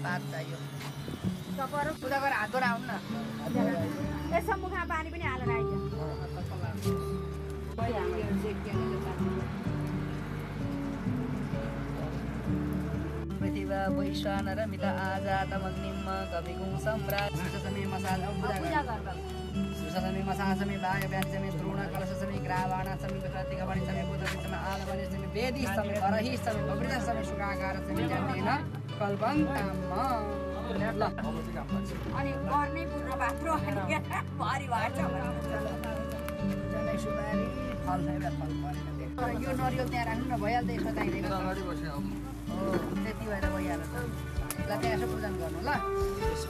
पात चाहियो कपर पूजा गरेर हात धोएर आउनु न यसो मुखमा पानी पनि हालेर आइज प्रतिभा वैश्वानर मित आजातमग्निम कविगुं सम्राट सुसमे मसाला पूजा गर्दा सुसमे मसासमे भाग व्याजमे द्रोण कलशसमे ग्रावाणसमे प्रतिगमणि समे पुत्रसमे आलवनि समे वेदी समे बरहि समे बब्रिज समे सुगाकार समे जन्मेन कल्पन्ताम ल अनि गर्नै पुरो बात्रो भारी भएछ जनै सुपारी फल नै फल परेन त्यो यो नरिवल त्यहाँ राख्नु न भइहाल्छ यसमा चाहिँदैन हो त्यति भएर भइहाल्छ ल त्यहाँ यसो पूजन गर्नु ल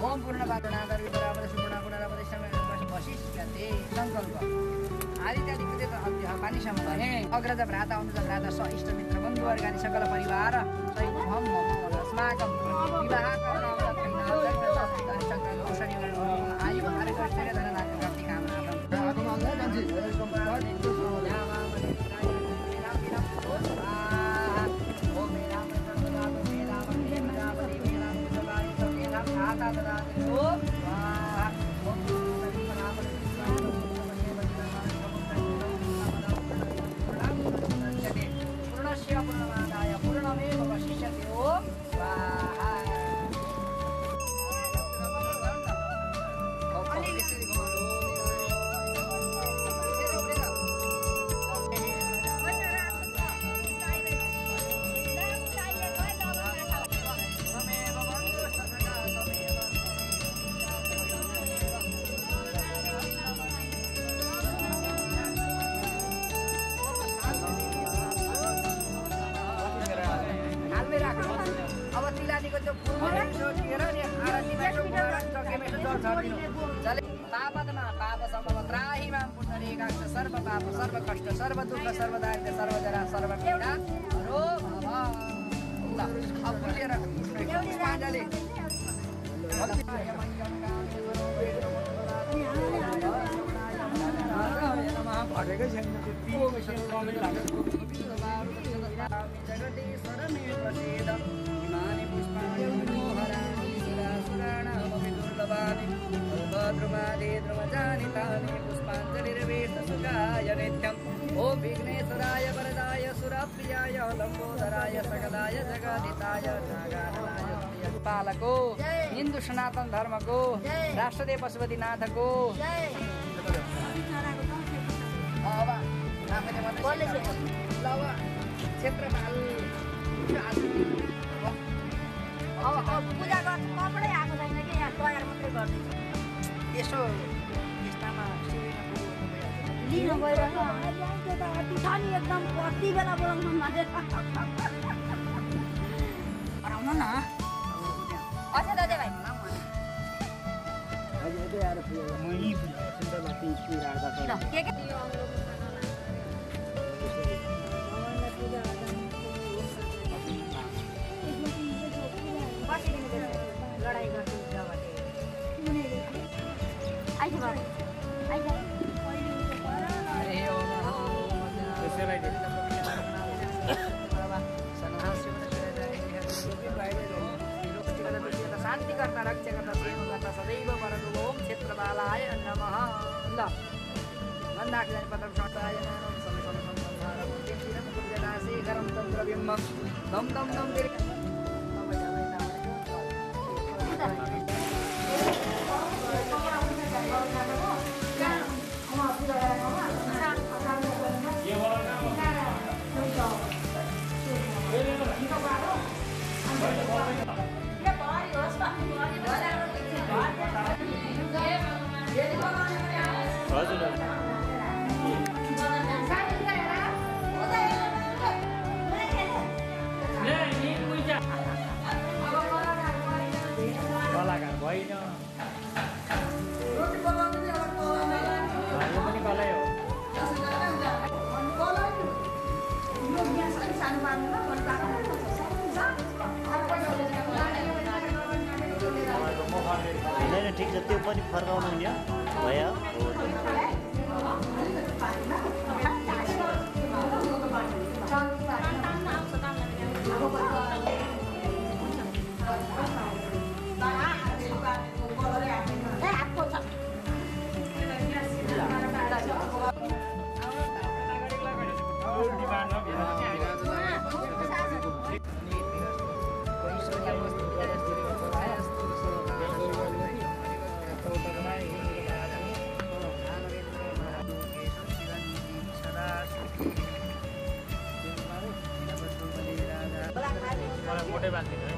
ओम पूर्ण बाटोनादर बराबर सुपूर्ण पुनरावधि समय बसिस गते संकल्प आदित्यादि कुदे त पानीसम्म भने अग्रज भ्राता अनुज भ्राता स इष्ट मित्र बन्धु वर्गानि सकल परिवार सहित हम अस्माकं विवाह आयु आरोग्य धन धान्य प्राप्ति कामना पूर्णस्य पूर्णमादाय पूर्णमेव वशिष्यते ओम स्वाहा अब तिलानीको त्यो फुलको दिएर नि आरतीमा पापदमा पाप सम्भव त्राहीमा पुण्डरीकाक्ष सर्व पाप सर्व कष्ट सर्व दुःख सर्व दारिद्र्य सर्व जरा सर्व पीडा रो भव ल अब फुलेर पुष्पाञ्जली भरेकै छैन जगदीश्वर मे प्रसीद इमानि पुष्पाणि मनोहराणि सुरासुराणामपि दुर्लभानि भद्रुमादि द्रुमजानितानि पुष्पाञ्जलिर्वेष्टसुखाय नित्यम् ॐ विघ्नेश्वराय वरदाय सुरप्रियाय लम्बोदराय सकलाय जगदिताय नागाननाय पालको हिन्दू सनातन धर्मको राष्ट्रदेव पशुपतिनाथको अब आफैले मात्रै ल क्षेत्रपाल पूजा गर्नु कपडै आएको छैन कि यहाँ तयार मात्रै गर्दैछ यसो यस्तामा लिन गइरहेको छ नि एकदम कति बेला बोलाउनु भनेर आउनु न अच्छा दाजु भाइ लडाइँ गर्छु शान्तिकर्ता रक्षकर्ता प्रेमकर्ता सदैव वरदु ओम क्षेत्रपालाय नमः ल गन्धाक्षराणि पत्रं शताय नमः संसारं तीर्थं गुरुजटाशेखरं तन्त्रबिम्ब दम दम दम कलाकार होइन पनि कलै हो होइन ठिक छ त्यो पनि फर्काउनु हुने भयो मलाई मोटै बाँधिदिनु है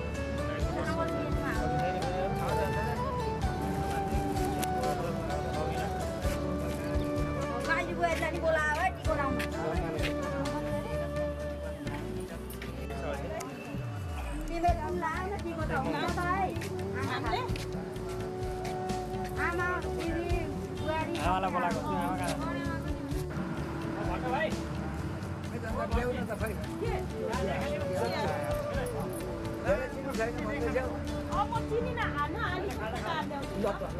गाडी गएर जाने बोलायो है टिको लाउनु तिमीले पनि लाउ न टिको त हुन्छ है आमा दिदी बुहारी आमालाई बोलाएको छु आमा कहाँ भन्नु भाइ ल्याउन त खै अब चिनी न हाल्नु हाली ल्याउँछु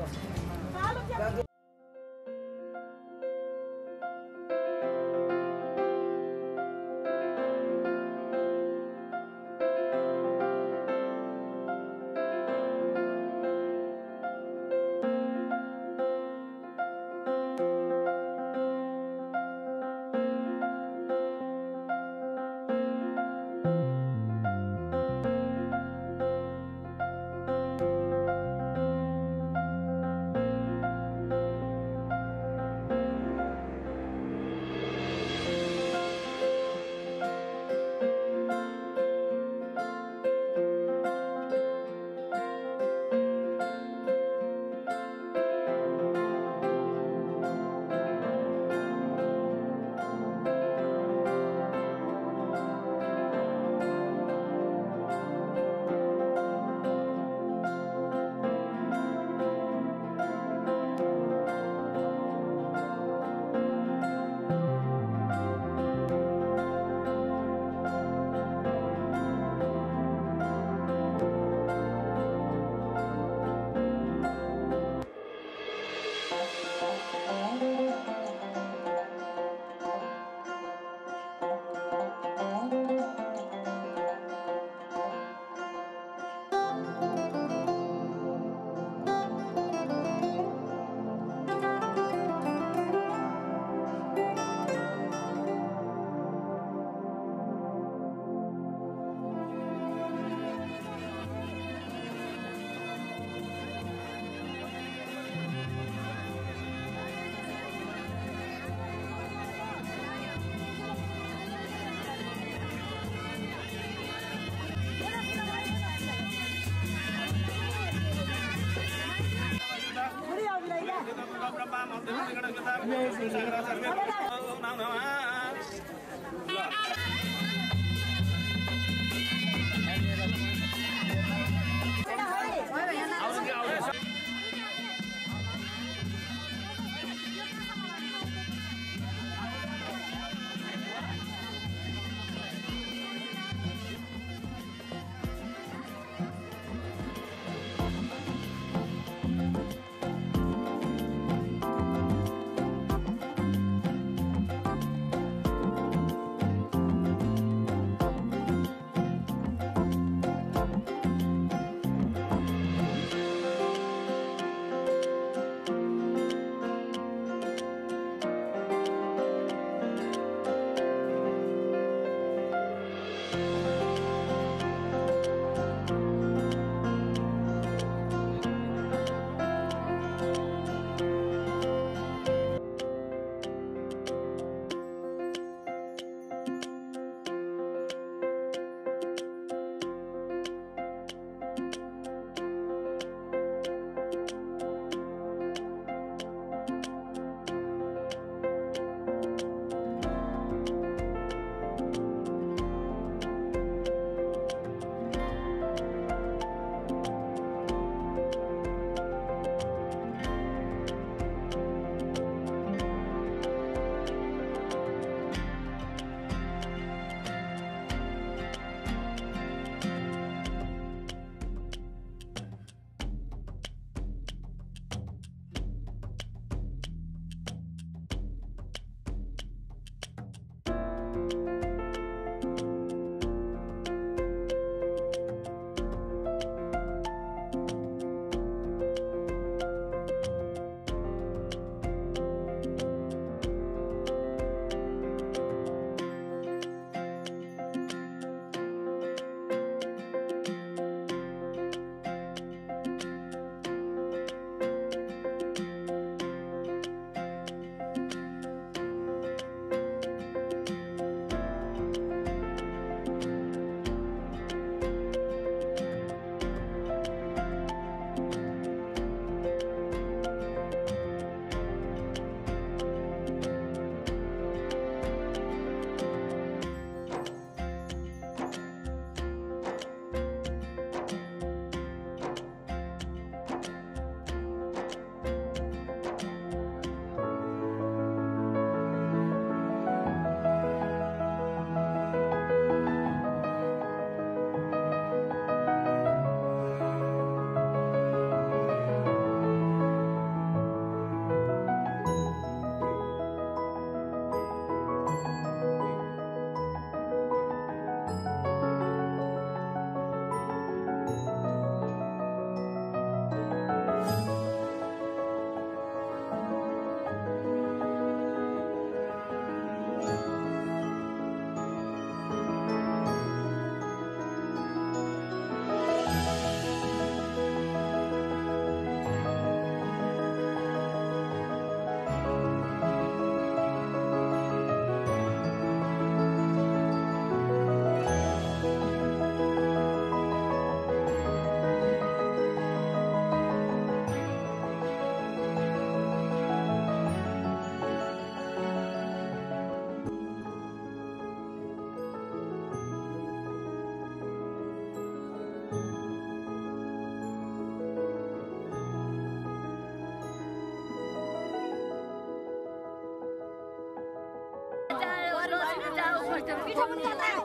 मिठो पनि ततायो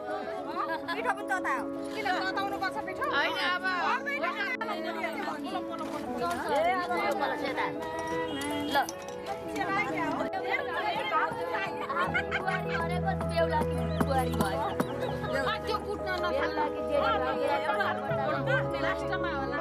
मिठो पनि ततायो किन तताउनु पर्छ पिठो हैन अब ल बुहारी भयो त्यो कुट्न नथाल्ला लास्टमा होला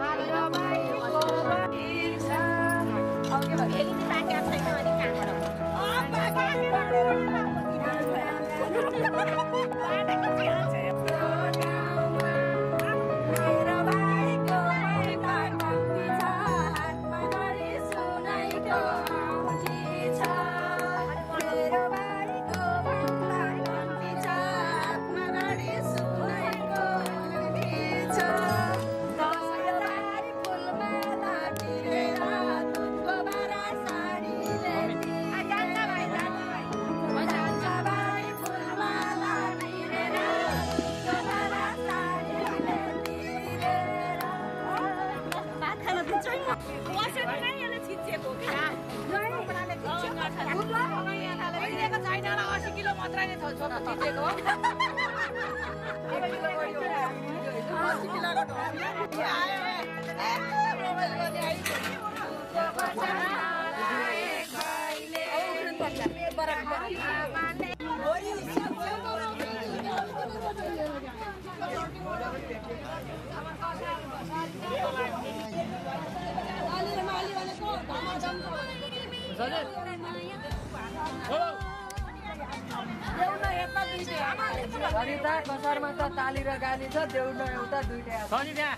सरिता कसारमा त ताली र गाली छ देउन एउटा दुईटा सरिता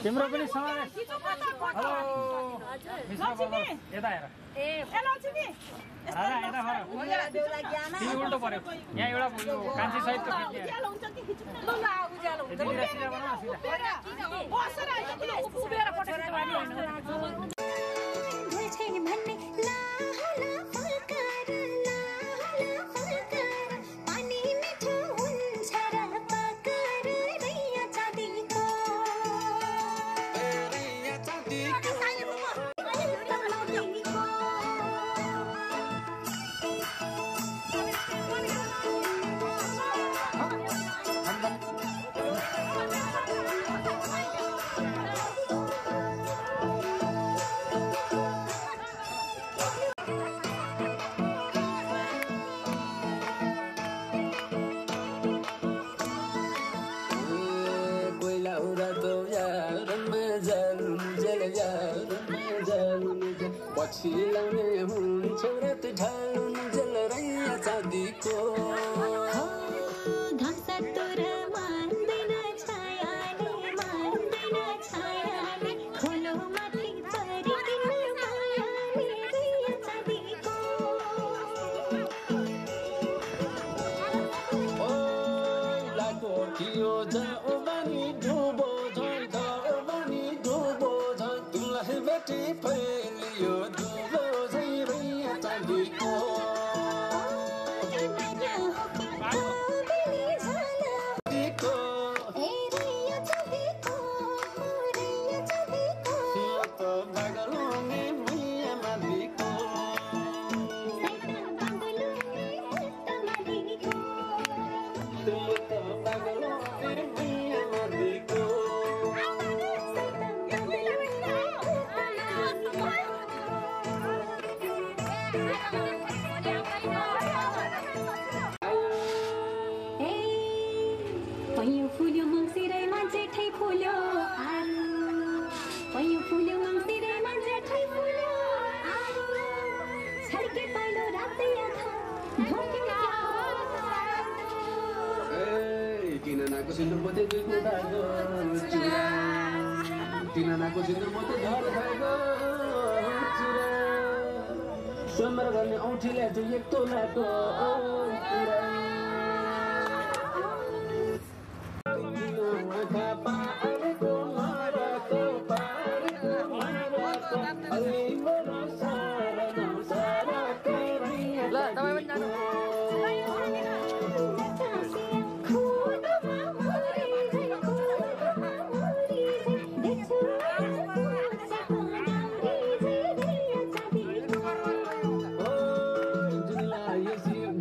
तिम्रो पनि समावेश हेलो यता हेर तिमी उल्टो पर्यो यहाँ एउटा कान्छी सहितको छिलाउने हुन्छ रात ढालुन जल रैया चाँदीको सोमबार गर्ने औँठीले त एक तोलाको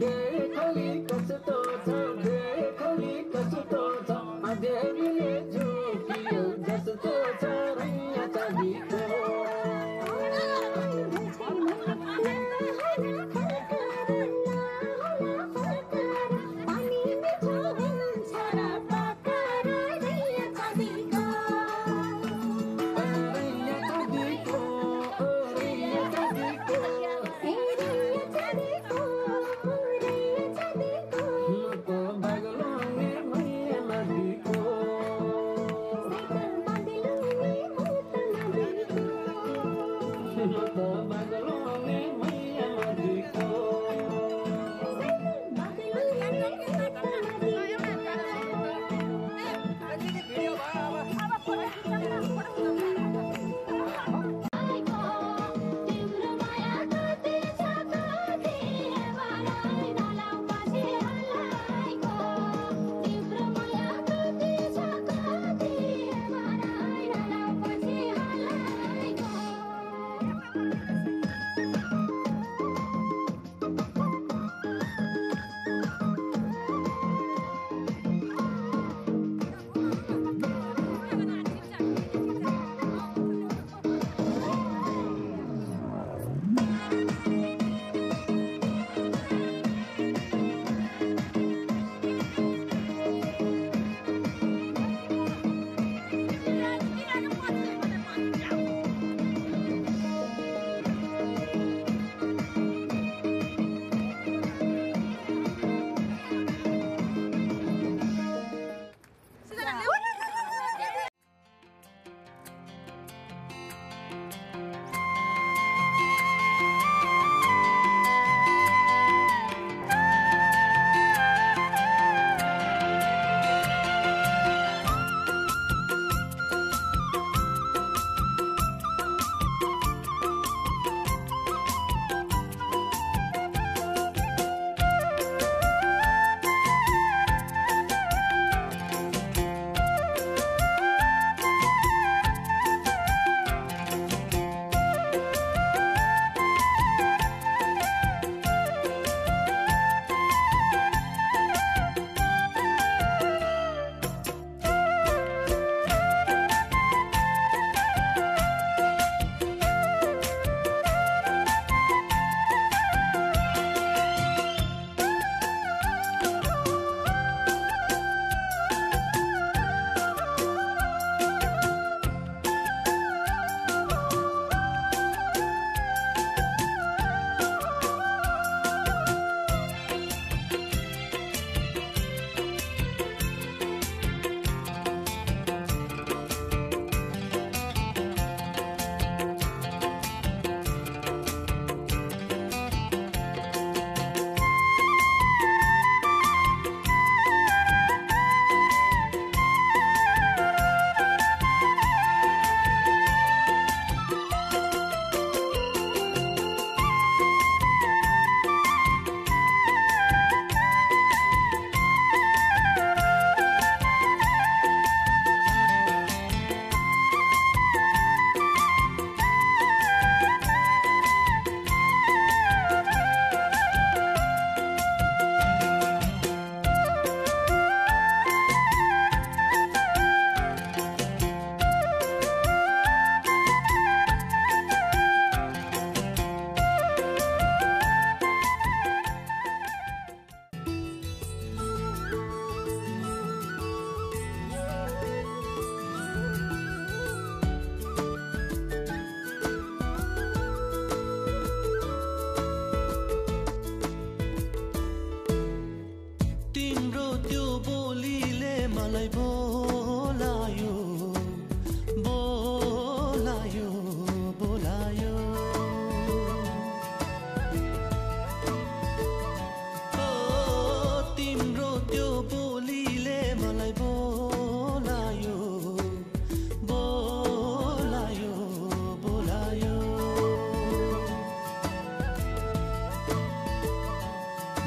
Yeah.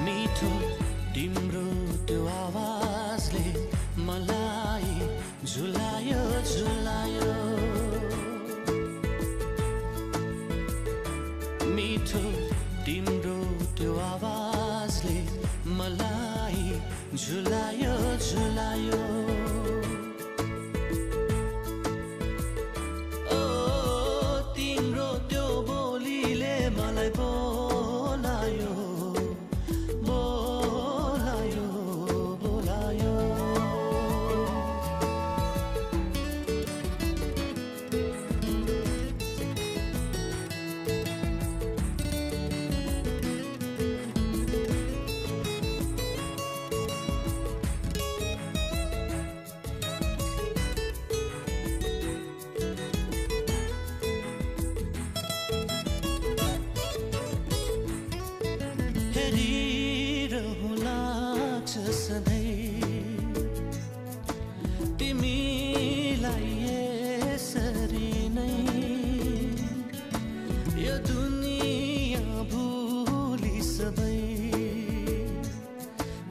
मिठो तिम्रो त्यो आवाजले मलाई झुलायो झुलायो मिठो तिम्रो त्यो आवाजले मलाई झुलायो झुलायो ओ तिम्रो त्यो बोलीले मलाई बोलायो बोलायो बोलायो हेरिरहु लाग्छ सधैँ तिमीलाई यसरी नै यो दुनियाँ भुली सबै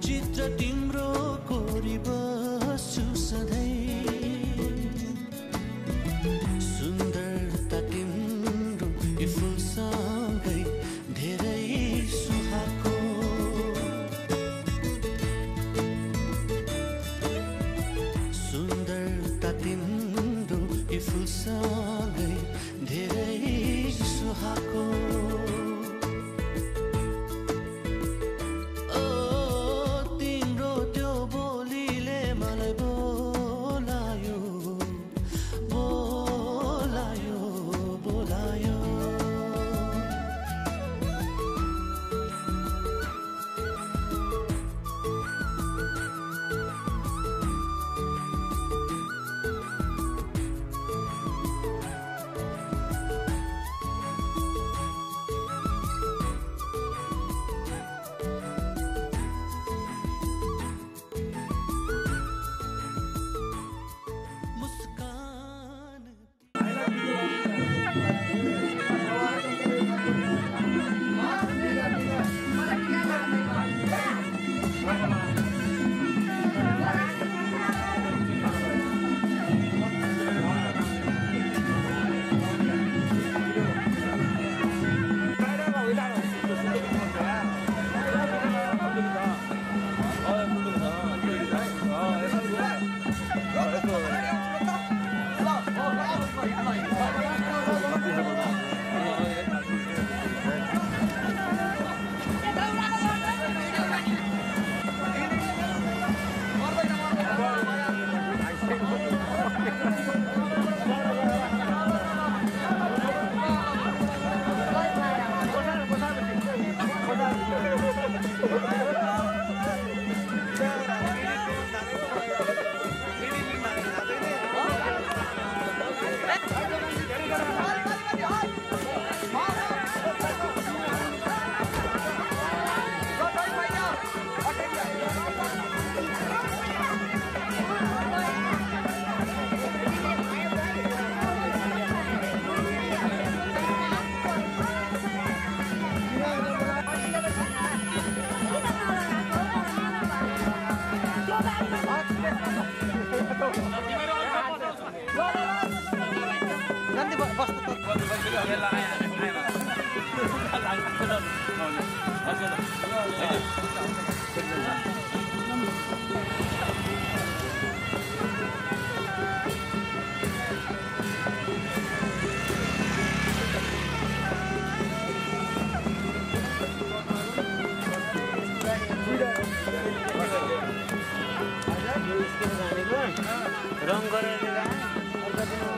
चित्र तिम्रो कोरी बस्छु सधैँ सुन्दरता तिम्रो यो फुलसँगै धेरै सुहाएको सुन्दरता तिम्रो यो फुलसँगै धेरै सुहाएको ओ तिम्रो त्यो बोलीले मलाई बोलायो बोलायो बोलायो रङ गरेर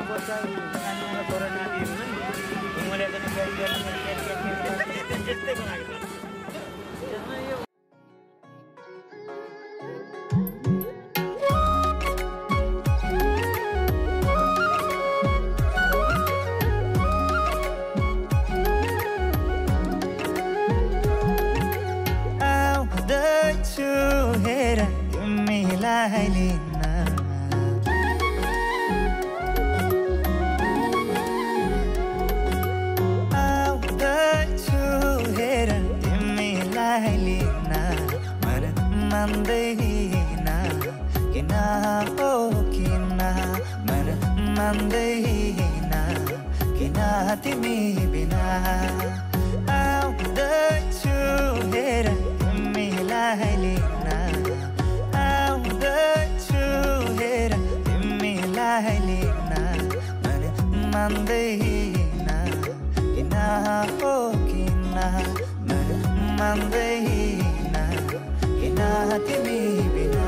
बच्चा कोरोना त्यस्तै बनाएको आउँदैछु हेर तिमीलाई लिन आउँदैछु हेर तिमीलाई लिन मान्दैन किन ओ किन मन मान्दैन किन तिमी बिना आउँदैछु हेर तिमीलाई लिन आउँदैछु हेर तिमीलाई लिन मन मान्दैन किन ओ किन मन मान्दैन किन तिमी बिना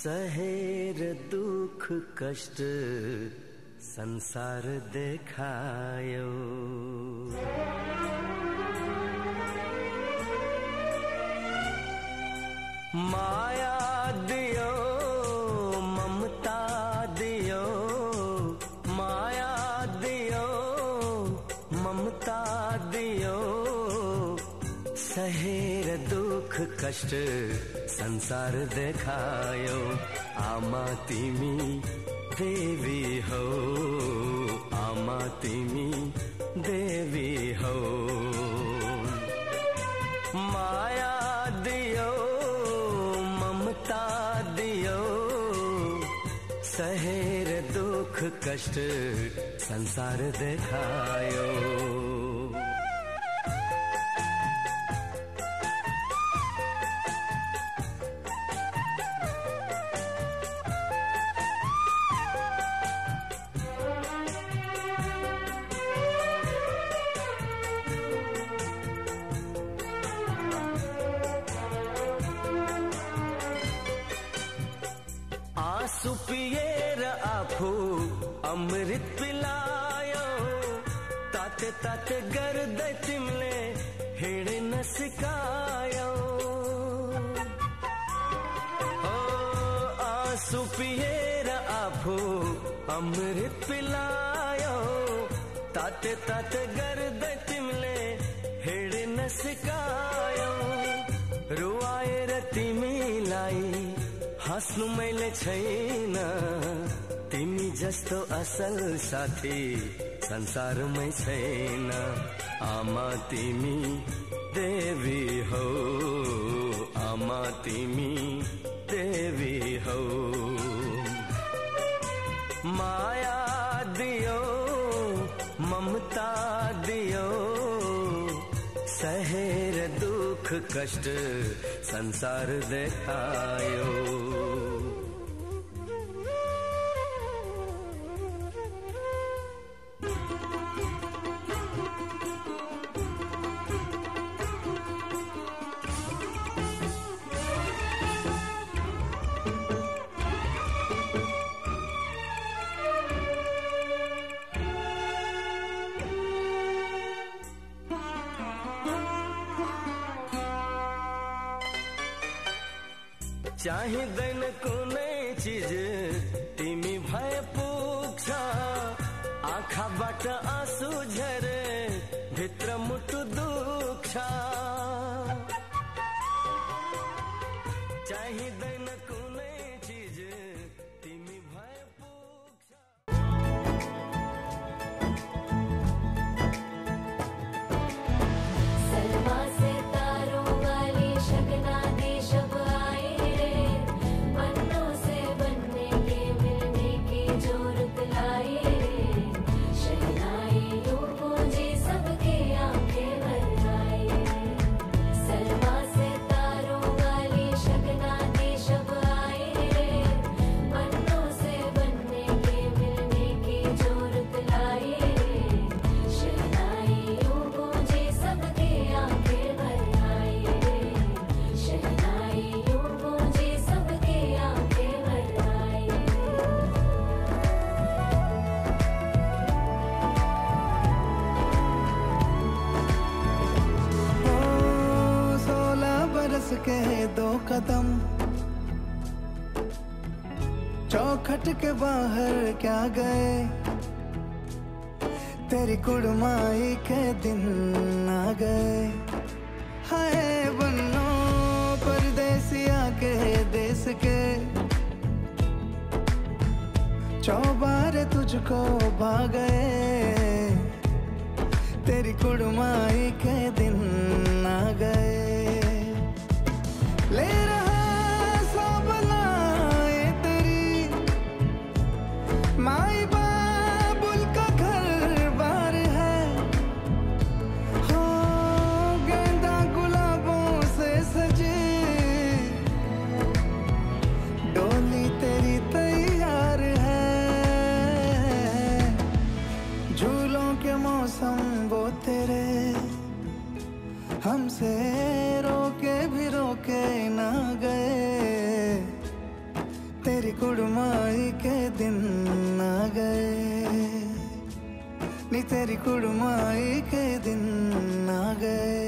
सहेर दुख कष्ट संसार देखायो माया दियो ममता दियो माया दियो ममता दियो सहेर दुख कष्ट संसार देखायो आमा तिमी देवी हो आमा तिमी देवी हो माया दियो ममता दियो सहेर दुख कष्ट संसार देखायो अमृत पिलायो ताते ताते गर्द तिमले हिड़ न सिकायो ओ आंसू पिएर आफू अमृत पिलायो ताते ताते गर्द तिमले हिड़ न सिकायो रुवाएर तिमीलाई हाँस्नु मैले छैन तिमी जस्तो असल साथी संसारमै छैन आमा तिमी देवी हौ आमा तिमी देवी हौ माया दियो ममता दियो सहेर दुख कष्ट संसार देखायो चाहिँदैन कुनै चीज तिमी भए पुग्छ आँखाबाट आँसु झरे भित्र मुटु दुख्छ चाहिँदैन कुनै चीज तिमी भए पुग्छ सलमा से तारों वाली शगना दे शब आए रे बनों से बनने के मिलने की जरूरत लाए रे शहनाई यूं गूंजी सबके आंखें भर आए सलमा से तारों वाली शगना दे शब आए रे बनों से बनने के मिलने की जरूरत लाए रे शहनाई यूं गूंजी सबके आंखें भर आए रे शहनाई यूं गूंजी सबके आंखें भर आए ओ 16 बरस के 2 कदम चौखट के बाहर क्या गए तेरी कुड़माई के दिन आ गए हाय बन्नो परदेसिया के देश के चौबारे तुझको भा गए तेरी कुड़माई के दिन आ गए ले रहा सब लाए तेरी माई बाबुल का घर बार है हो गेंदा गुलाबों से सजी डोली तेरी तैयार है झूलों के मौसम वो तेरे हमसे रोके भी रोके ना गए तेरी कुड़माई के दिन आ गए नी तेरी कुड़माई के दिन आ गए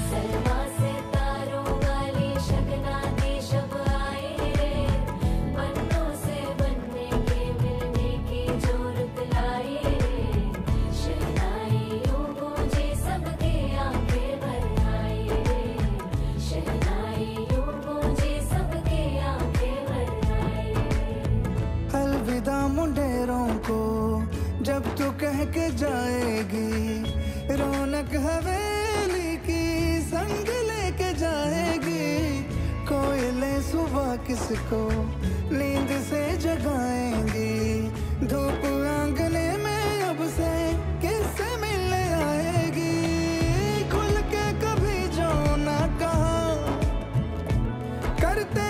सलमा से तारों वाली शगना दे शब आए रे बनों से बनने के मिलने की जरूरत लाए रे शहनाई यूं गूंजी सबके आंखें भर आए रे शहनाई यूं गूंजी सबके आंखें भर आए अलविदा मुंडेरों को जब तू कह के जाएगी रौनक हवेली की संग लेके जाएगी कोयले सुबह किसको नींद से जगाएंगी धूप आंगने में अब से किससे मिलने आएगी खुल के कभी जो ना कहा करते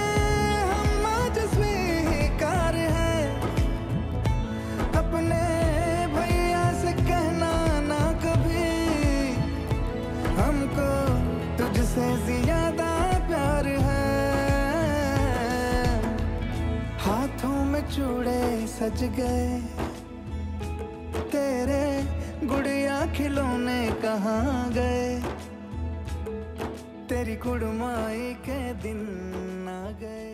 हम आज स्वीकार है अपने भैया से कहना ना कभी हमको तुझसे ज्यादा प्यार है हाथों में चूड़ा सज गए, तेरे गुड़िया खिलौने कहाँ गए, तेरी कुड़माई के दिन आ गए।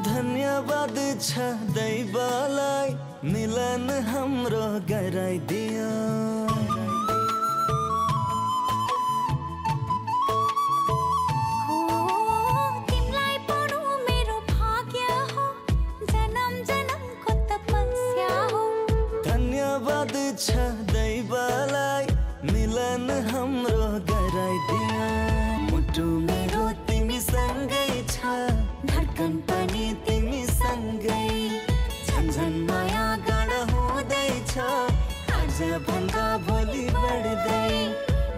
धन्यवाद छ दैवलाई मिलन हाम्रो गराइदियो, तिमीलाई पाउनु मेरो भाग्य हो, जन्म जन्मको तपस्या हो। धन्यवाद छ दैवलाई मिलन हाम्रो गराइदियो, मुटु मेरो तिमीसँगै छ, धड्कन पनि तिमी सँगै, झन्झन माया गाढा हुँदैछ, आज भन्दा भोलि बढ्दै,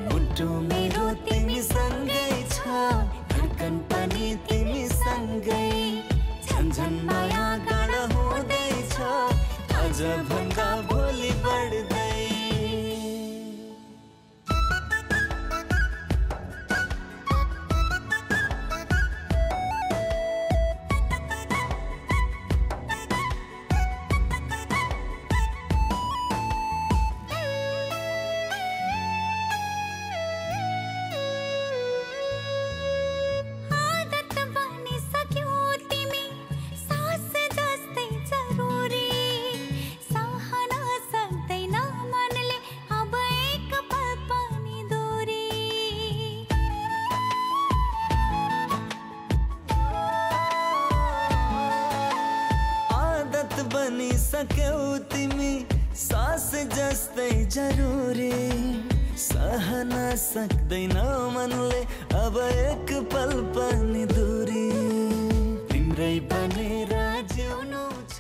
मुटु मेरो तिमी सँगै छ, धड्कन पनि तिमी सँगै, झन्झन माया गाढा हुँदैछ, आज भन्दा भोलि बढ्दै। बनिसक्यौ तिमी सास जस्तै जरुरी, सहन सक्दैन मनले अब एक पल पनि दूरी, तिम्रै बनेर जिउनु छ।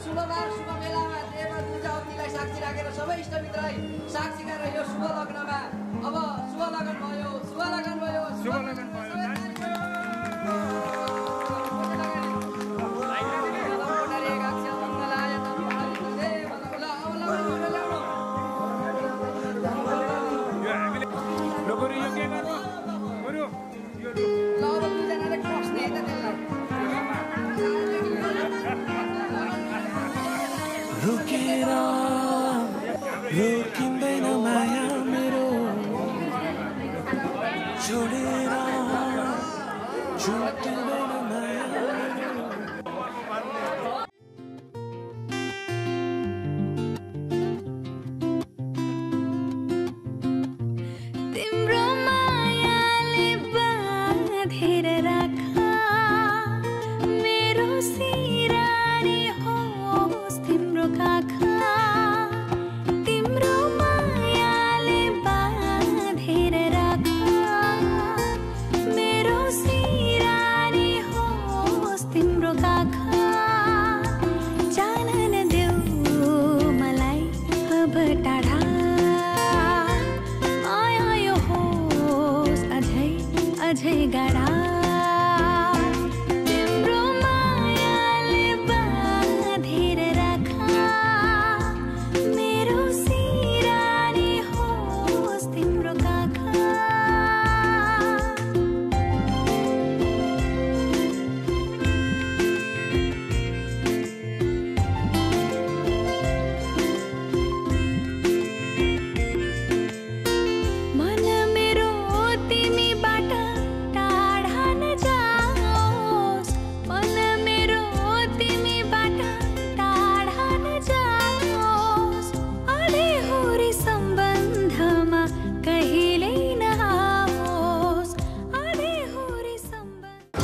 शुभबार शुभ बेलामा देव दुर्जावतीलाई साक्षी राखेर सबै इष्टमित्रलाई साक्षी गरेर यो शुभ लग्नमा अब शुभ लगन भयो शुभ लगन भयो शुभ लगन भयो रोकेर रोकिँदैन माया मेरो छोडेर छुट्टिँदैन माया तिम्रो मायाले बाँधेर राख मेरो सिरानी होस् तिम्रो काखा तिम्रो मायाले बाँधेर राख मेरो सिरानी होस् तिम्रो काखा जान नदेऊ मलाई अब टाढा माया यो होस् अझै अझै गाढा तिम्रो मायाले बाँधेर राख मेरो सिरानी होस् तिम्रो काखा मन मेरो तिमीबाट टाढा नजाओस् मन मेरो तिमीबाट टाढा नजाओस् अधेहुरी सम्बन्धमा कहिल्यै नआओस् अधेहुरी सम्बन्ध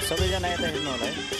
सबैजना यता हेर्नु होला है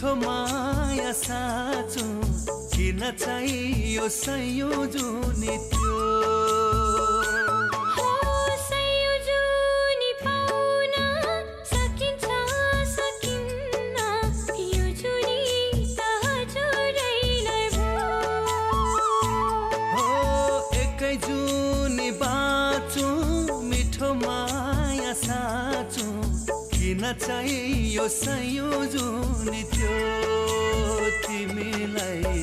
मिठो माया साँचो किन चाहियो सयौं जुनी त्यो किन चाहियो सयौं जुनी त्यो तिमीलाई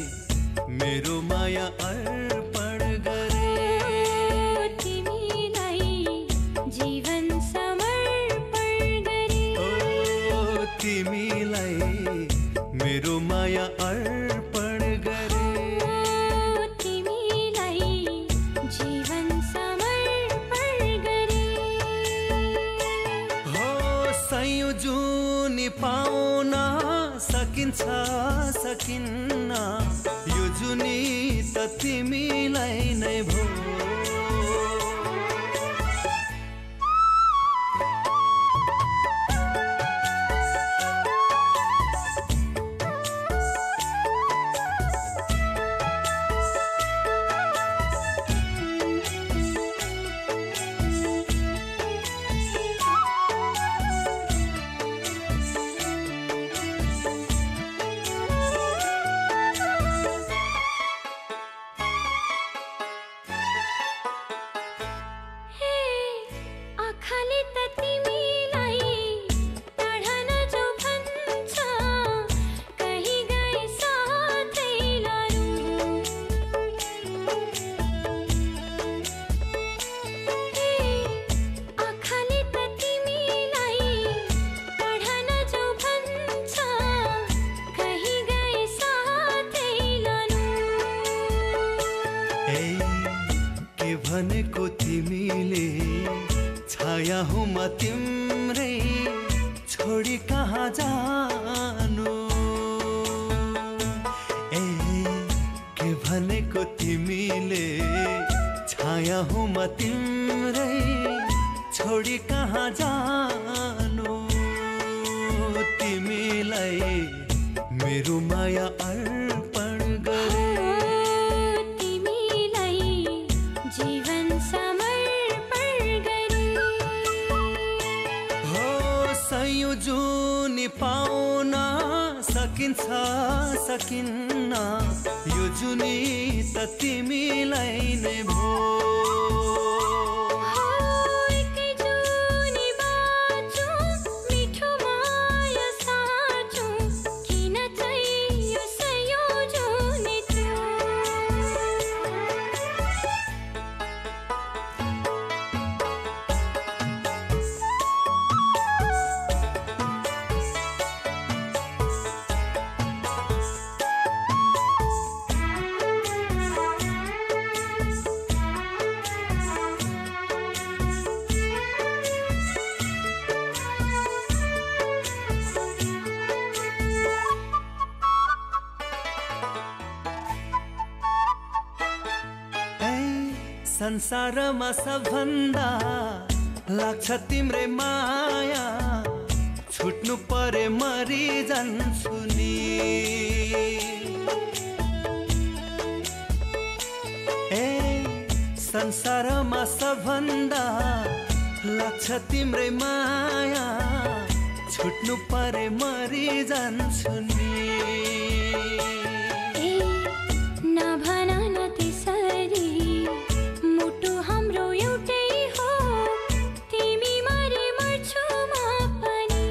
मेरो माया अर्पण गरे तिमीलाई जीवन समर्पण गरे तिमीलाई मेरो माया अर्पण गरे तिमीलाई जीवन समर्पण गरे सयौं जुनी पाउन सकिन्छ सकिन्न यो जुनी त तिमीलाई नै भो भनेको तिमीले छाया हो म तिम्रै छोडी कहाँ जानु ए के भनेको तिमीले छाया हो म तिम्रै छोडी कहाँ जानु तिमीलाई मेरो माया अर्पण गरे जीवन समर्पण गरे सयौं जुनी पाउन सकिन्छ सकिन्न यो जुनी त तिमीलाई नै भो संसारमा सबभन्दा लाग्छ तिम्रै माया छुट्नु परे मरि जान्छु नि संसारमा सबभन्दा लाग्छ तिम्रै माया छुट्नु परे मरि जान्छु नि नभन न त्यसरी मुटु हाम्रो एउटै हो तिमी मरे मर्छु म पनि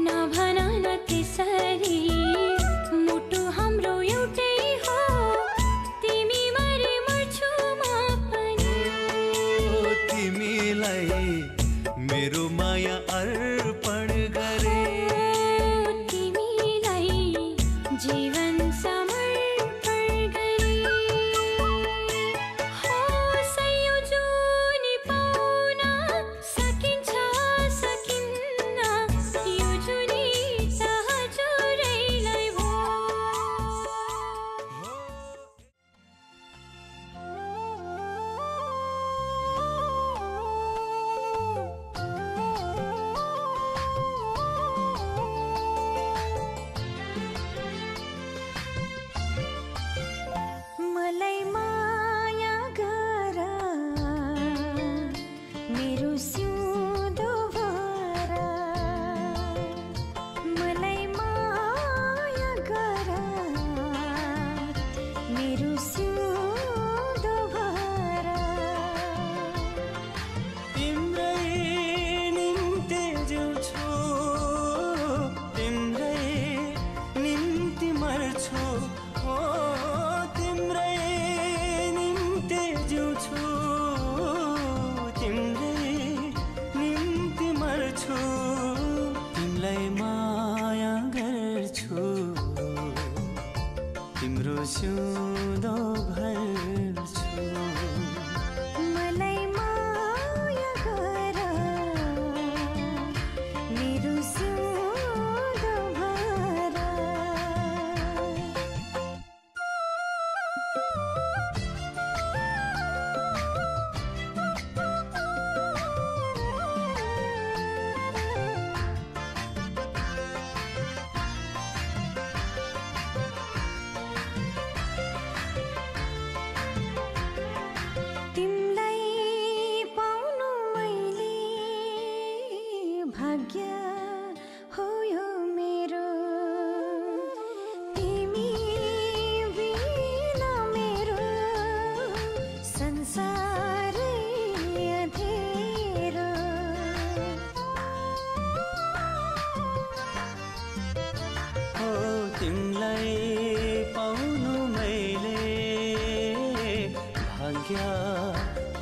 नभन न त्यसरी मुटु हाम्रो एउटै हो तिमी मरे मर्छु म पनि तिमीलाई मेरो माया अर्पण गरे सिउँदो भर्छु मलाई माया गर मेरो सिउँदो भर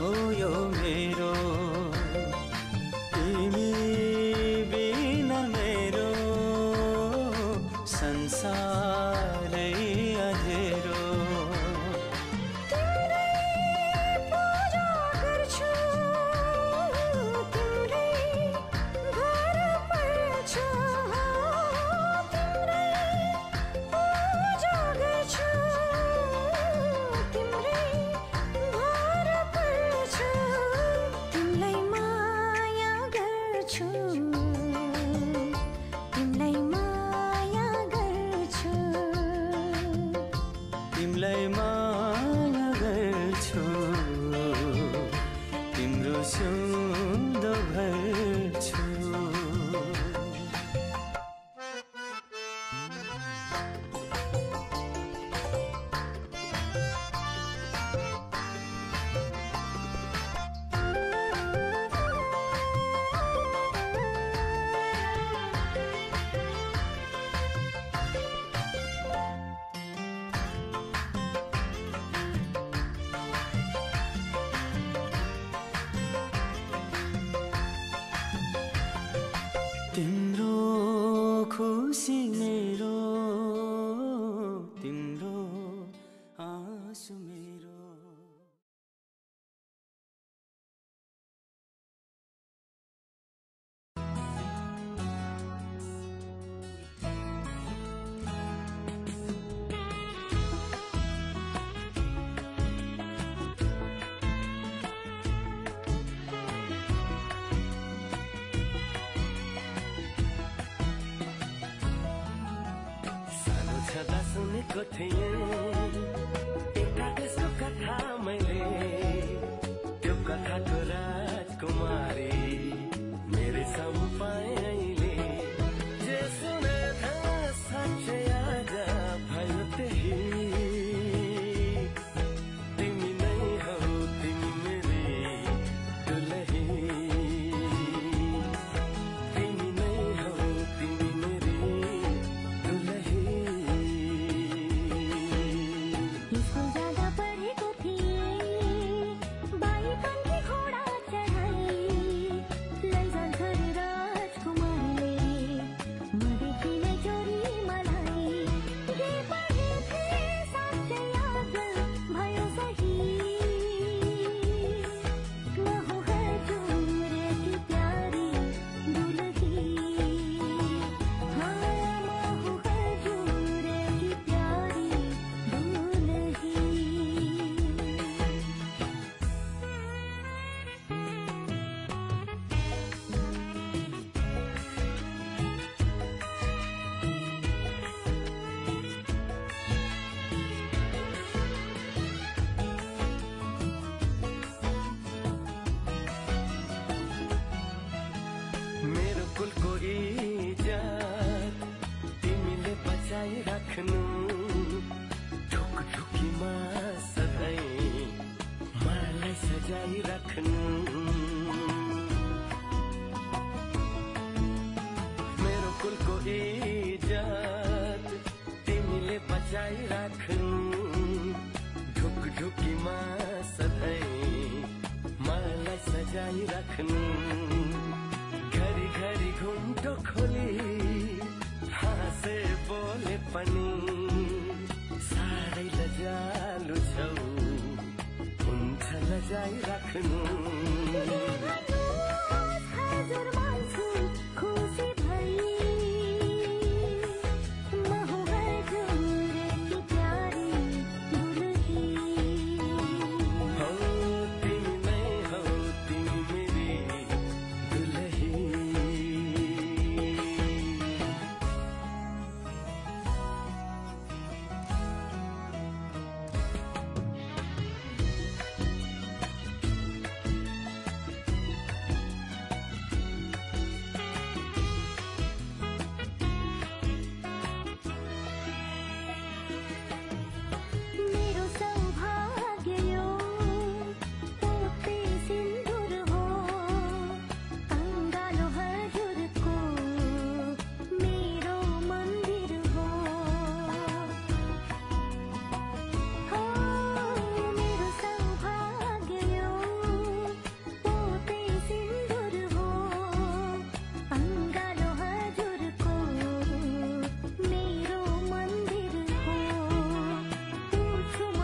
हो यो मेरो तिमी बिना मेरो संसारै अँधेरो तिमीलाई माया गर्छु तिम्रो सिउँदो भर्छु तिम्रो खुसी मेरो तिम्रो आँसु मेरो छँदा सुनेको थिएँ एउटा त्यसको कथा मैले त्यो कथाको राजकुमारी मेरो सामु पाएँ अहिले जे सुने साँच्चै आज भयो त्यही तिमी नै हौ तिमी मेरी दुलही तिमी नै हौ तिमी मेरी दुलही राख्नु ढुकढुकीमा सधैँ मलाई सजाई राख्नु मेरो कुलको इज्जत तिमीले बचाई राख्नु ढुकढुकीमा सधैँ मलाई सजाई राख्नु घरी घरी घुम्टो खोली हाँसे बोले पनि साह्रै राख्नु हजुर मान्छु खुसी भई म हो हजुरकी प्यारी दुलही हो तिमी नै हौ तिमी मेरी दुलही मेरो सौभाग्य यो पोते सिन्दुर हो अङ्गालो हजुरको मेरो मन्दिर हो मेरो सौभाग्य यो पोते सिन्दुर हो अङ्गालो हजुरको मेरो मन्दिर हो पूछु म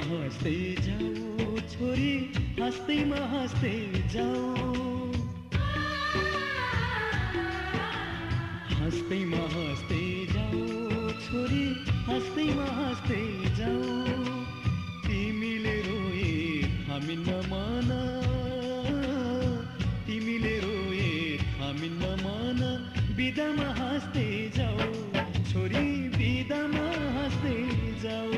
हँस्दै जाऊ छोरी, हँस्दै जाऊ, हँस्दै जाऊ छोरी, हँस्दै जाऊ। तिमीले रोए हामी नमान, तिमीले रोए हामी नमान, बिदामा हाँस्दै जाऊ छोरी, बिदामा हाँस्दै जाऊ।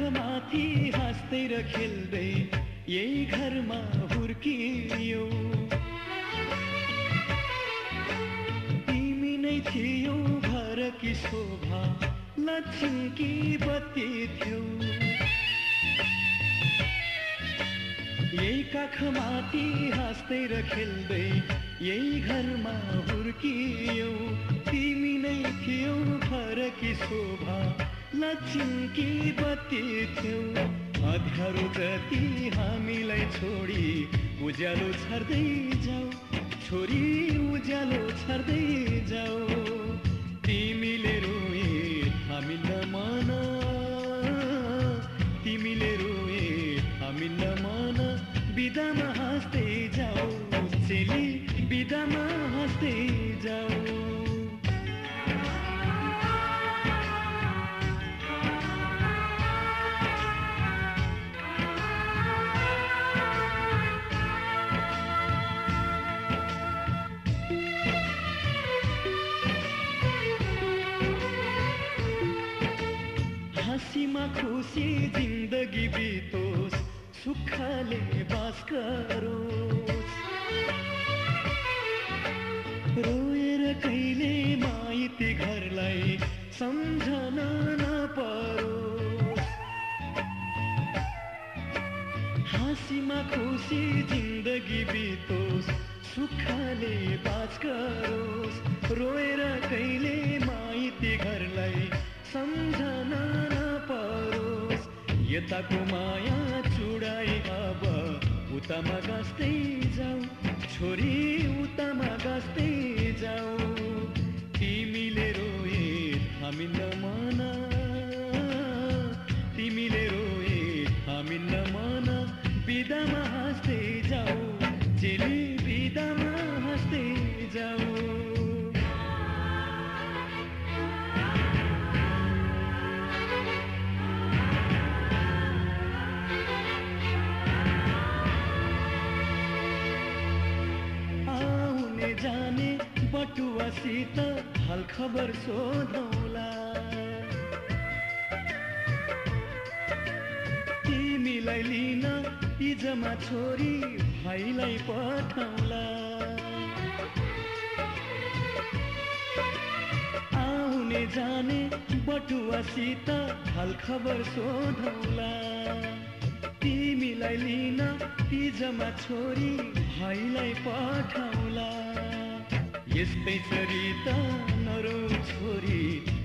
माथि हाँस्दै र खेल्दै यही घरमा हुर्कियौ, तिमी नै थियौ घरकी शोभा, लक्ष्मीकी बत्ती थियौ। यही काखमाथि हाँस्दै र खेल्दै यही घरमा हुर्कियौ, तिमी नै थियौ घरकी शोभा, लक्ष्मीकी बत्ती थियौ। अँध्यारो जति हामीलाई छोडी उज्यालो छर्दै जाऊ छोरी, उज्यालो छर्दै जाऊ। तिमीले रोए हामी हाँसीमा खुसी जिन्दगी बितोस् सुखले बास गरोस् रोएर कहिले माइती घरलाई सम्झन नपरोस् हाँसीमा खुसी जिन्दगी बितोस् सुखले बास गरोस् रोएर कहिले माइती घरलाई सम्झन नपरोस् यताको माया चुडाई अब उतामा गाँस्दै जाऊ छोरी उतामा गाँस्दै जाऊ तिमीले रोए थामिन्न मन तिमीले रोए थामिन्न मन बिदामा हाँस्दै जाऊ चेली बिदामा हाँस्दै जाऊ जाने बटुवासित हाल खबर सोधौला तिमीलाई लिन इजमा छोरी भाइलाई पठाउला आउने जाने बटुवासित हाल खबर सोधौला तिमीलाई लिन इजमा छोरी भाइलाई पठाउला यस्तै चरित नरो छोरी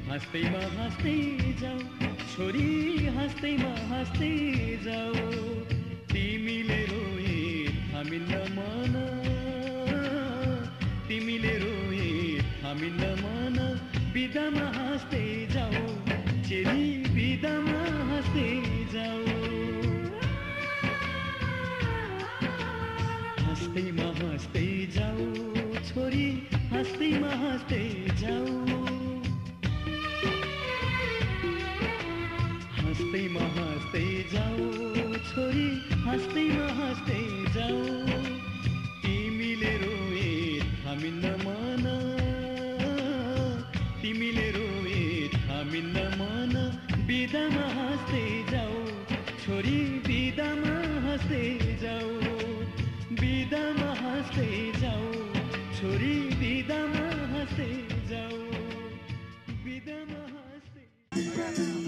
हाँस्दैमा हाँस्दै जाऊ छोरी हाँस्दैमा हाँस्दै जाऊ तिमीले रोए थामिन्न मन तिमीले रोए थामिन्न मन बिदामा हाँस्दै जाऊ चेली बिदामा हाँस्दै जाऊ हाँस्दैमा हाँस्दै जाऊ छोरी हाँस्दैमा हाँस्दै जाऊ हाँस्दैमा हाँस्दै जाऊ छोरी हाँस्दैमा हाँस्दै जाऊ तिमीले रोए थामिन्न मन तिमीले रोए थामिन्न मन बिदामा हाँस्दै जाऊ छोरी बिदामा हाँस्दै जाऊ बिदामा हाँस्दै जाऊ छोरी बिदामा हाँस्दै जाऊ बिदामा हाँस्दै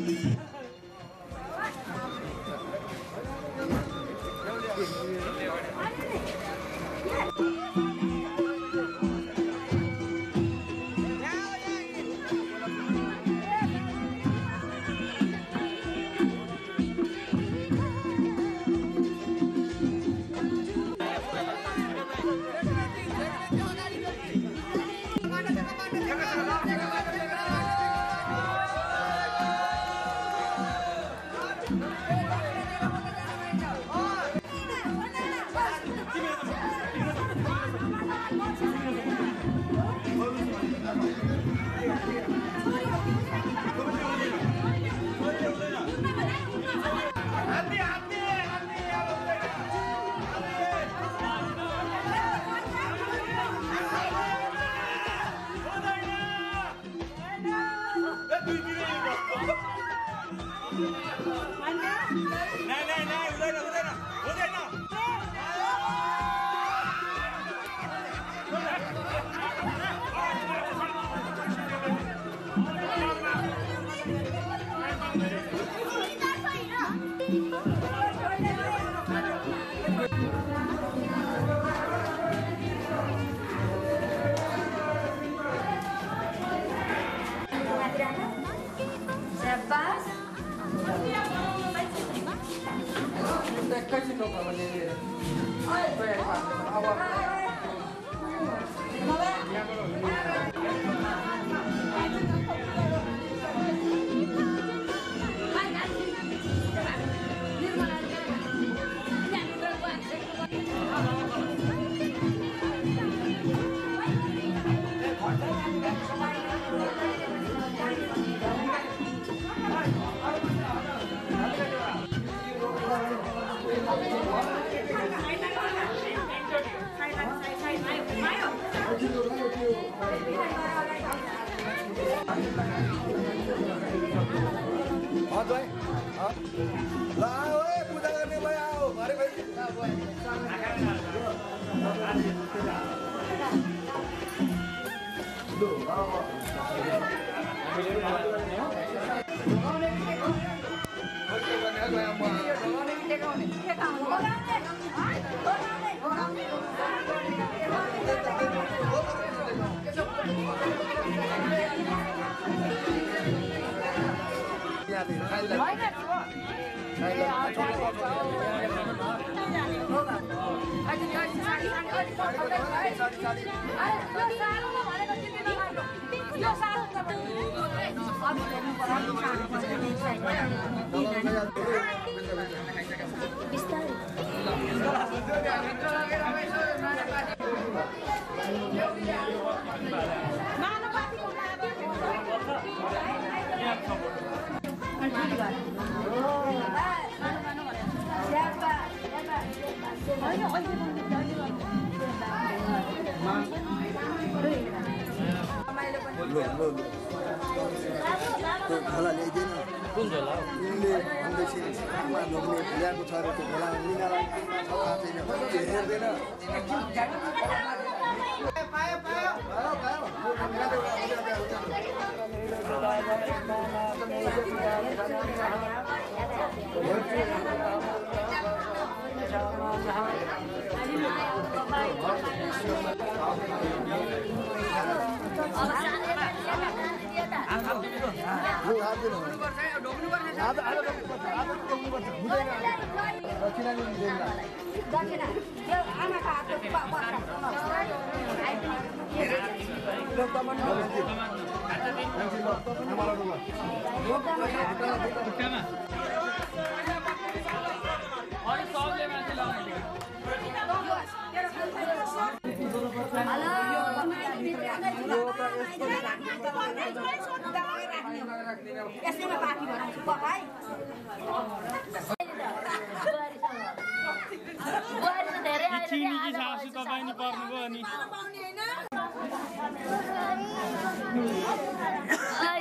हजुर खोला ल्याइदिएन कुन झोला उनले भन्दैछ माधवले ल्याएको छ अरे त्यो खोला मिनालाई थाहा छैन त्यो हेर्दैन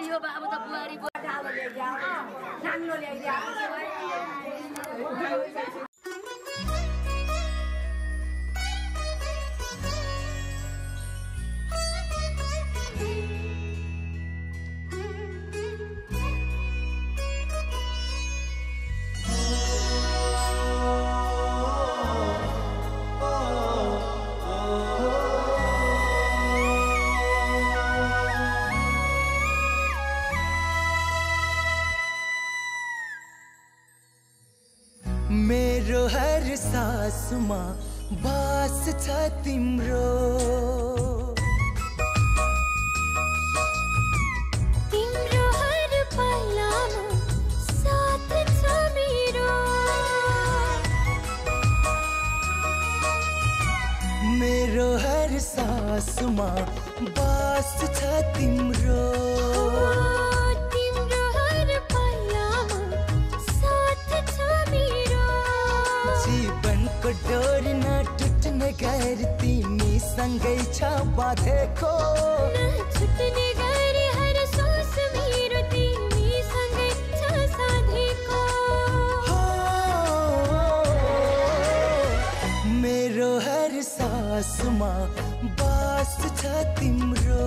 यो बाबु त बुहारी बोटालो ल्याइदिया नाङ्लो ल्याइदिया मेरो हर सासमा बास छ तिम्रो तिम्रो हर पाइलामा साथ छ मेरो मेरो हर सासमा बास छ तिम्रो जीवनको डोरी नटुट्ने गरी तिमीसँगै छ बाँधेको नछुट्ने गरी हर सास मेरो तिमीसँगै छ साधेको मेरो हर सासमा बास छ तिम्रो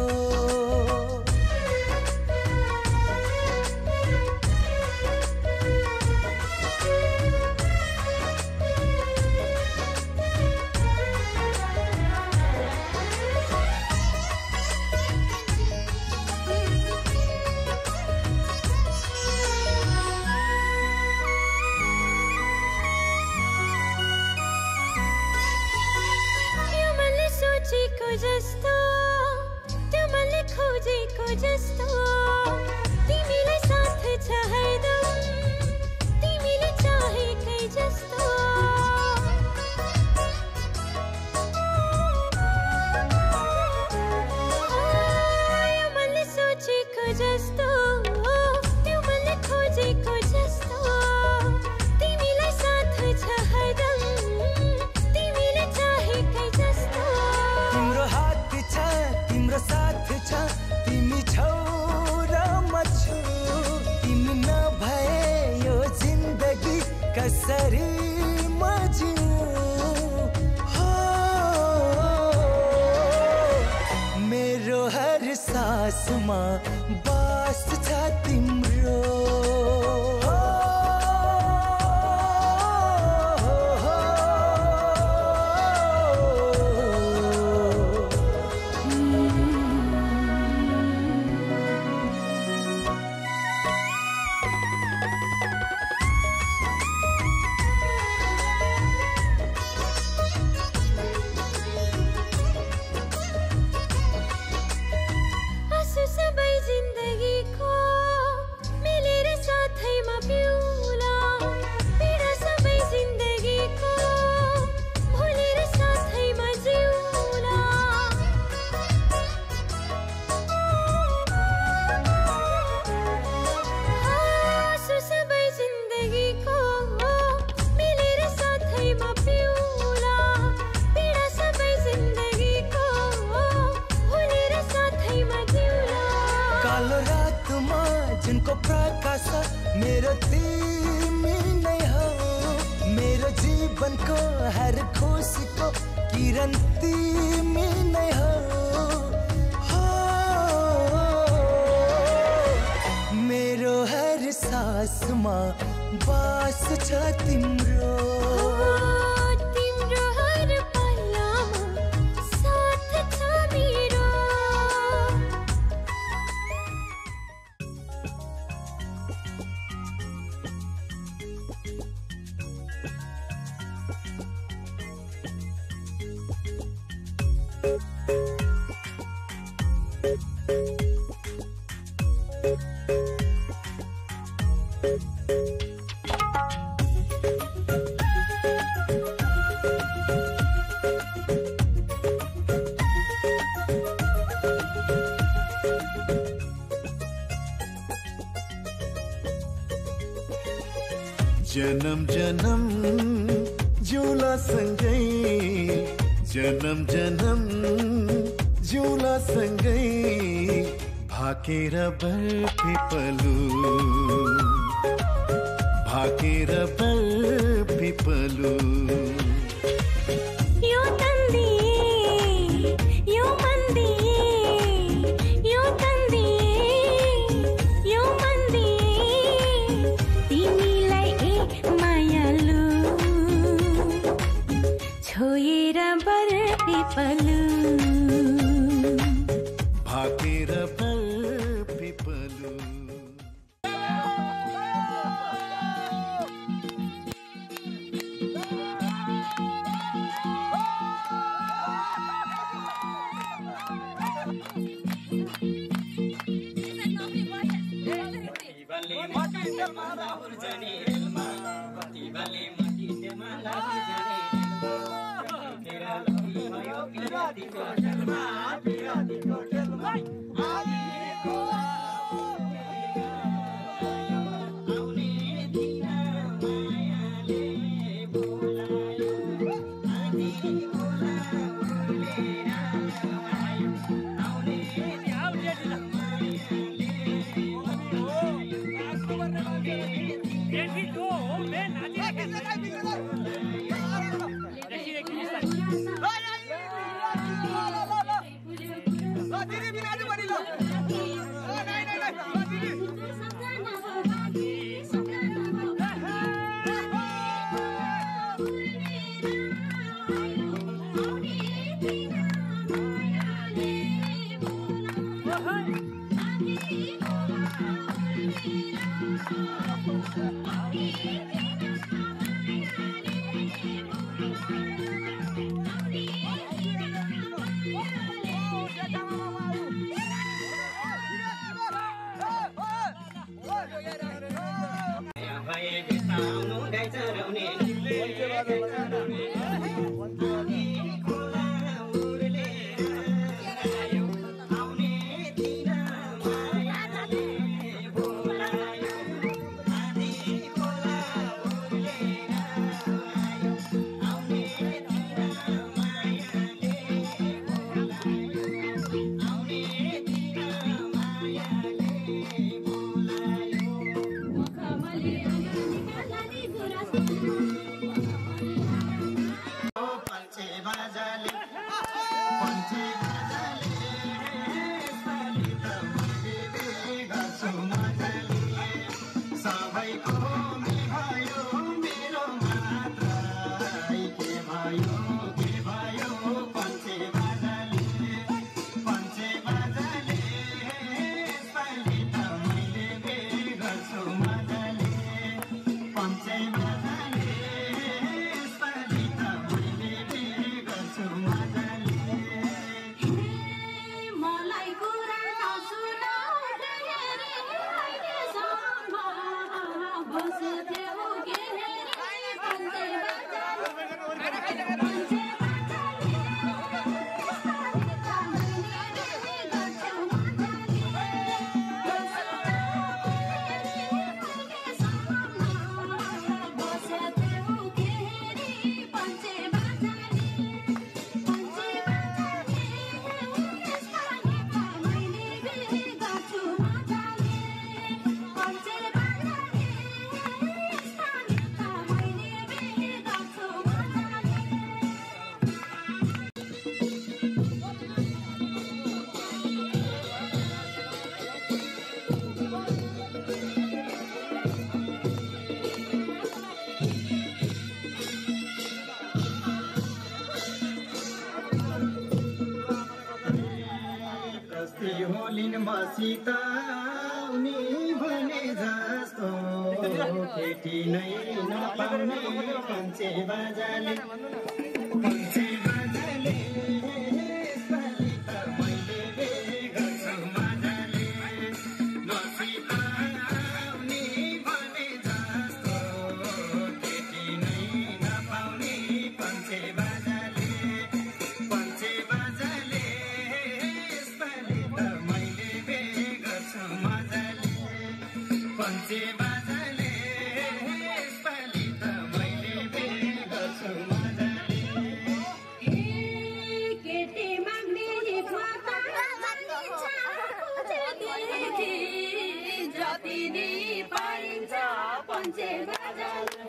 कसरी मजियो हो मेरो हर सासमा बास छ तिम्रो मेरो तिमी नै हो मेरो जीवनको हर खुसीको किरण तिमी नै हो मेरो हर सासमा बास छ तिम्रो जन्म जन्म जुला सँगै जन्म जन्म जुला सँगै भाकेर बरपिपलु भाकेर बरपिपलु यो तन्दी यो मन्दी यो तन्दी यो मन्दी तिमीलाई ए मायालु छोएर बरपिपलु भाकेर बरपिपलु नसिताउने भने जस्तो केटी नै नपाउने पञ्चे बाजाले यसपालि त मैले बे गर्छु मजाले नसिताउने भने जस्तो केटी नै नपाउने पञ्चे बाजाले यसपालि त मैले बे गर्छु मजाले पञ्चे बाजाले यसपालि त मैले बे गर्छु मजाले केटी माग्ने जति नि पाइन्छ पञ्चे बाजाले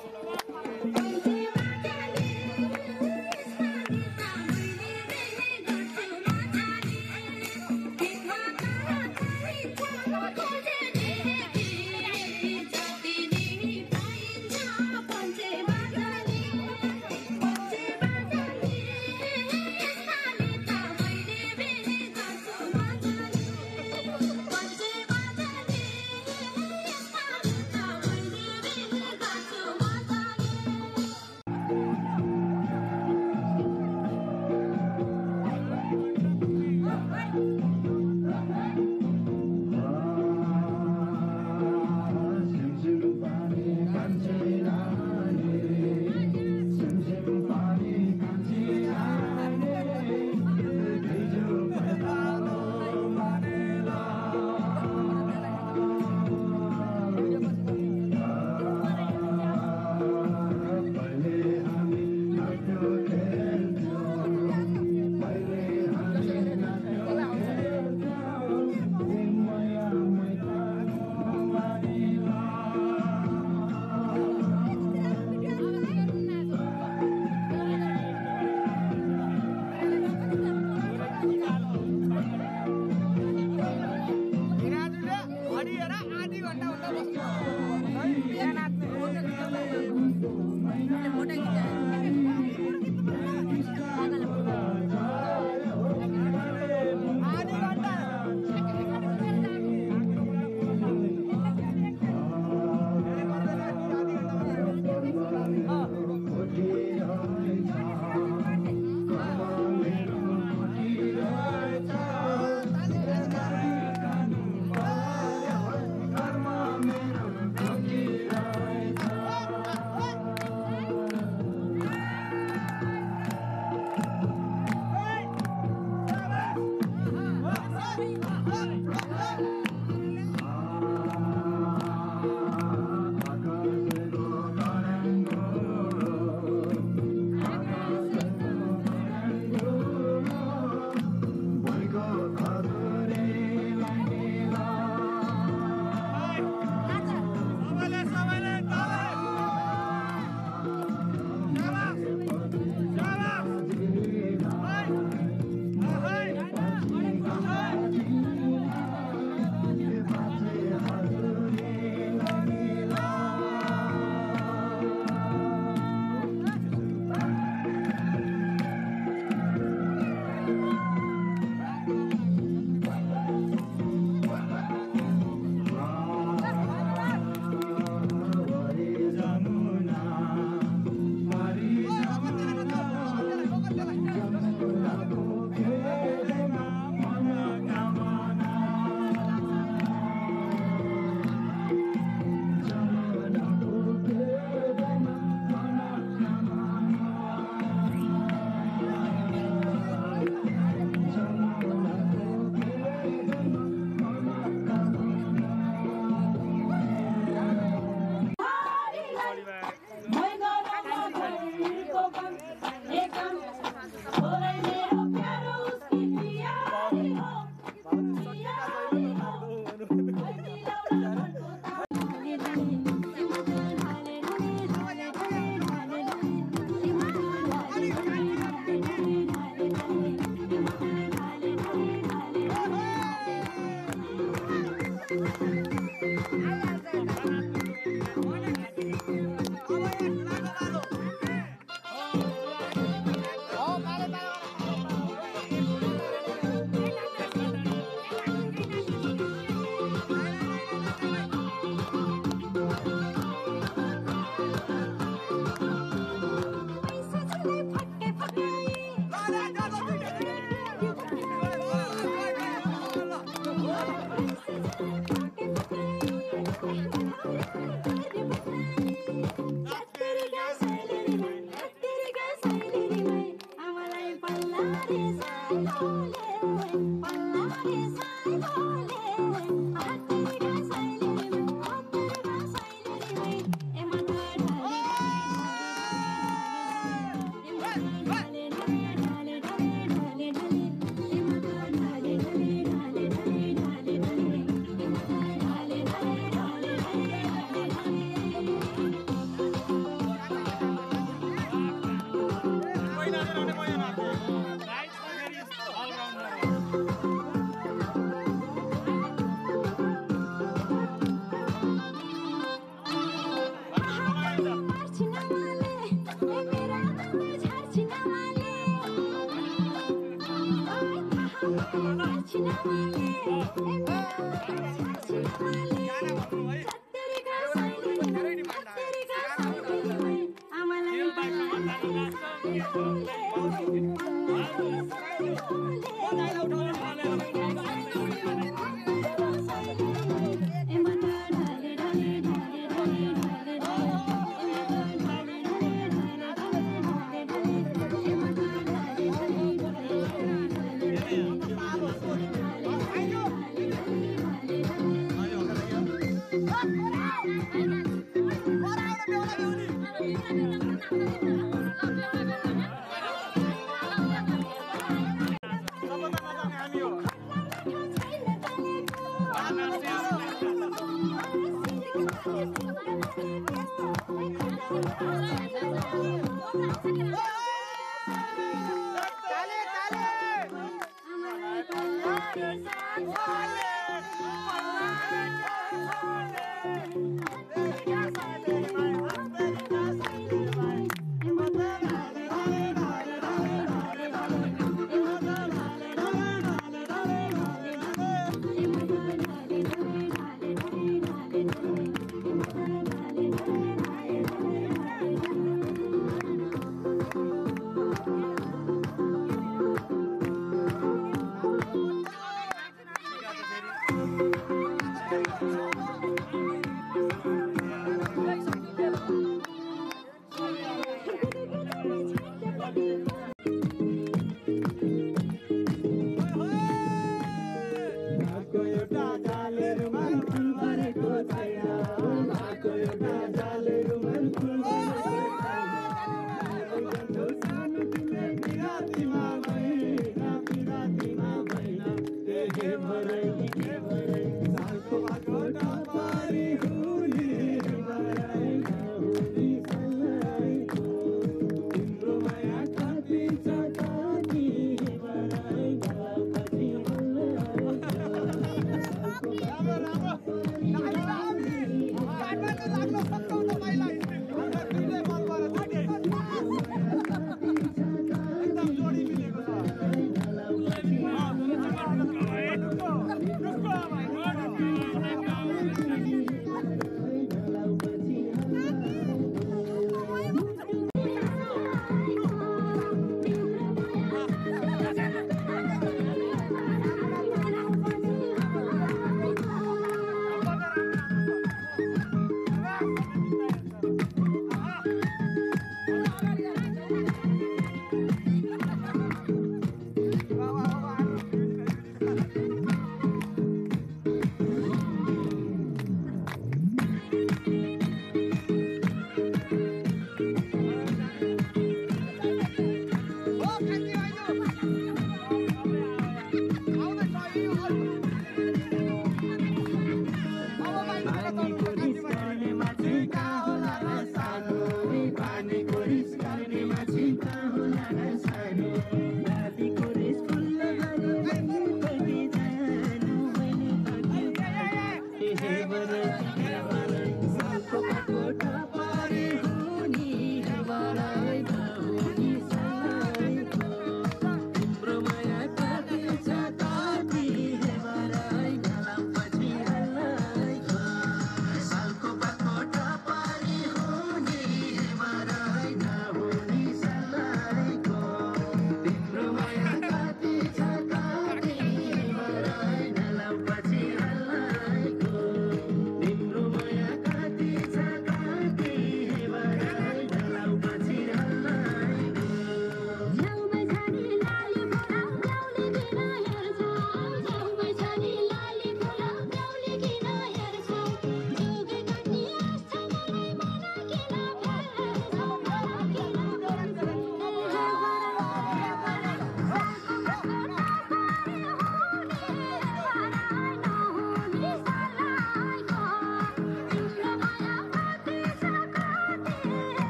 Bye.